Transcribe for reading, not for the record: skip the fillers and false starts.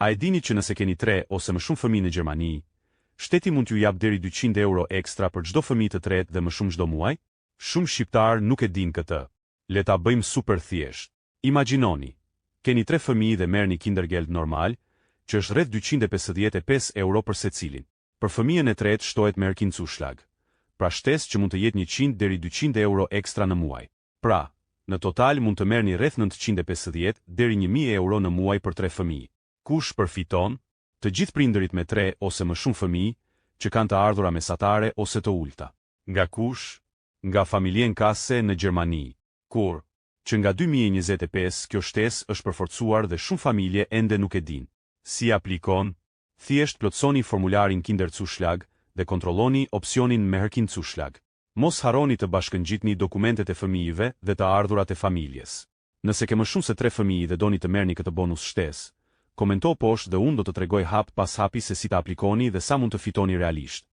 A e dini që nëse keni 3 ose më shumë fëmijë në Gjermani, shteti mund t'ju jap deri 200 euro ekstra për çdo fëmijë të tretë dhe më shumë çdo muaj? Shumë shqiptar nuk e din këtë. Le ta bëjmë super thjesht. Imagjinoni, keni 3 fëmijë dhe merrni kindergeld normal, që është rreth 255 euro për secilin. Për fëmijën e tretë shtohet merr Kinderzuschlag. Pra shtesë që mund të jetë 100 deri 200 euro ekstra në muaj. Pra, në total mund të merrni rreth 950 deri 1000 euro në muaj për 3 fëmijë. Kush përfiton? Të gjithë prindërit me 3 ose më shumë fëmijë, që kanë të ardhura mesatare ose të ulta. Nga kush? Nga Familienkase në Gjermani. Kur? Që nga 2025 kjo shtesë është përforcuar dhe shumë familje ende nuk e din. Si aplikon? Thjesht plotësoni formularin Kinderzuschlag dhe kontrolloni opsionin Mehr Kinderzuschlag. Mos harroni të bashkëngjitni dokumentet e fëmijëve dhe të ardhurat e familjes. Nëse ke më shumë se 3 fëmijë dhe doni të merrni këtë bonus shtesë, komento poshtë dhe unë do të tregoj hap pas hapi se si ta aplikoni dhe sa mund të fitoni realisht.